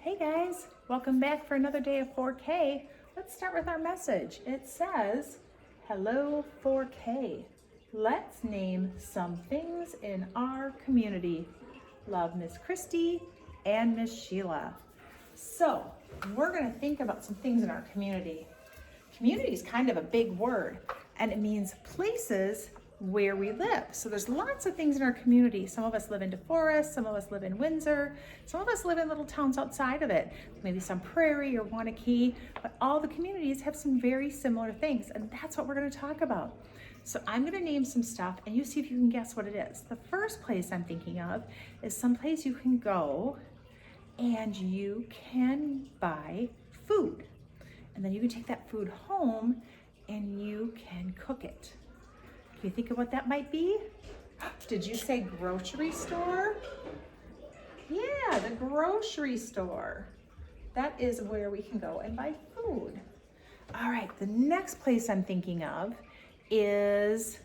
Hey guys, welcome back for another day of 4K. Let's start with our message. It says, hello 4K. Let's name some things in our community. Love, Miss Christy and Miss Sheila. So we're gonna think about some things in our community. Community is kind of a big word and it means places where we live. So there's lots of things in our community. Some of us live in DeForest, some of us live in Windsor, some of us live in little towns outside of it, maybe some Prairie or Wanakee, but all the communities have some very similar things, and that's what we're going to talk about. So I'm going to name some stuff and you see if you can guess what it is. The first place I'm thinking of is someplace you can go and you can buy food. And then you can take that food home and you can cook it. Can you think of what that might be? Did you say grocery store? Yeah, the grocery store. That is where we can go and buy food. All right, the next place I'm thinking of is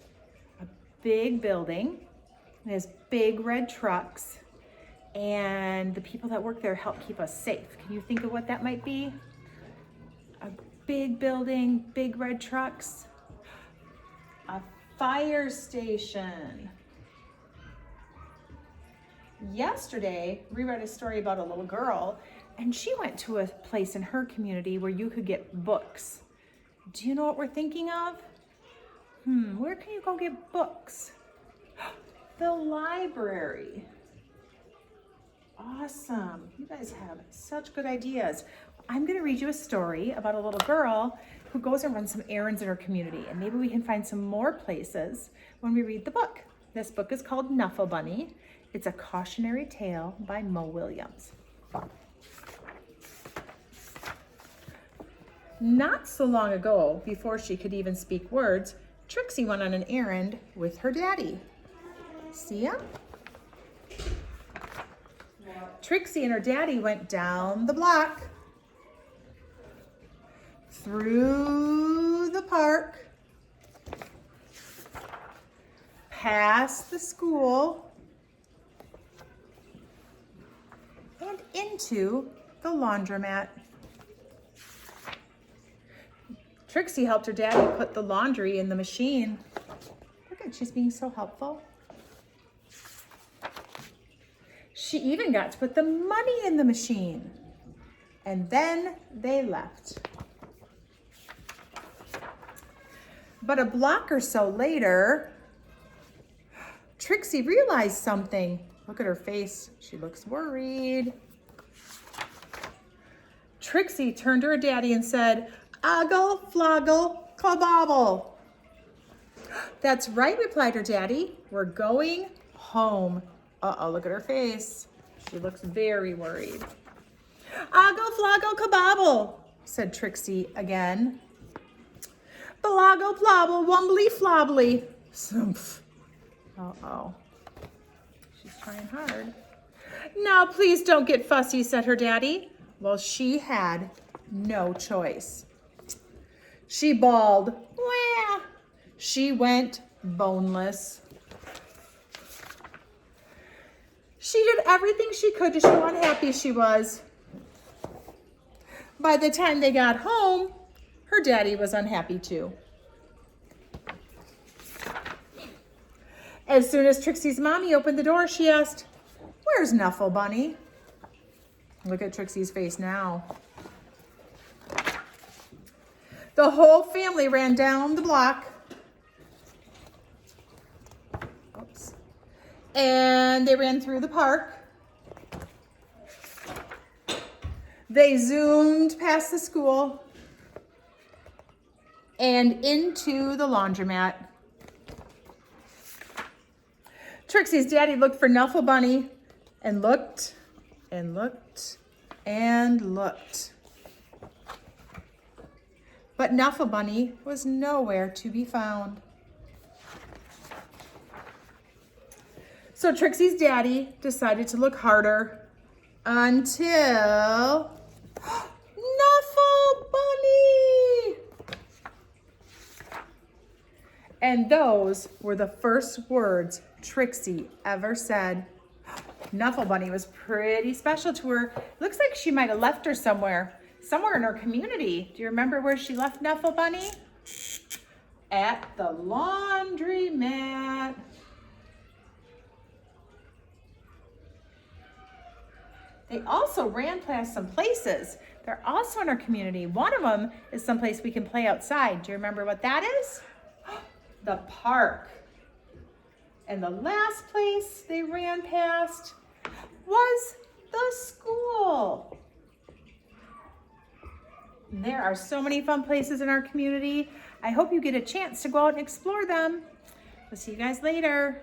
a big building. It has big red trucks, and the people that work there help keep us safe. Can you think of what that might be? A big building, big red trucks. A fire station. Yesterday, we read a story about a little girl, and she went to a place in her community where you could get books. Do you know what we're thinking of? Where can you go get books? The library. Awesome. You guys have such good ideas. I'm going to read you a story about a little girl who goes and runs some errands in her community, and maybe we can find some more places when we read the book. This book is called Knuffle Bunny. It's a cautionary tale by Mo Williams. Not so long ago, before she could even speak words, Trixie went on an errand with her daddy. See ya? Trixie and her daddy went down the block, through the park, past the school, and into the laundromat. Trixie helped her daddy put the laundry in the machine. Look at, she's being so helpful. She even got to put the money in the machine. And then they left. But a block or so later, Trixie realized something. Look at her face. She looks worried. Trixie turned to her daddy and said, "Oggle, floggle, clobobble." "That's right," replied her daddy. "We're going home." Uh-oh, look at her face. She looks very worried. "Oggle, floggle, kabobble," said Trixie again. "Bloggle, plobble, wumbly, flobbly." Sumph. Uh-oh. She's trying hard. "Now, please don't get fussy," said her daddy. Well, she had no choice. She bawled, "Wah!" She went boneless. She did everything she could to show how unhappy she was. By the time they got home, her daddy was unhappy too. As soon as Trixie's mommy opened the door, she asked, "Where's Knuffle Bunny?" Look at Trixie's face now. The whole family ran down the block. Oops. And they ran through the park. They zoomed past the school and into the laundromat. Trixie's daddy looked for Knuffle Bunny and looked and looked and looked. But Knuffle Bunny was nowhere to be found. So Trixie's daddy decided to look harder until Knuffle Bunny! And those were the first words Trixie ever said. Knuffle Bunny was pretty special to her. Looks like she might have left her somewhere in her community. Do you remember where she left Knuffle Bunny? At the laundromat. They also ran past some places. They're also in our community. One of them is someplace we can play outside. Do you remember what that is? The park. And the last place they ran past was the school. There are so many fun places in our community. I hope you get a chance to go out and explore them. We'll see you guys later.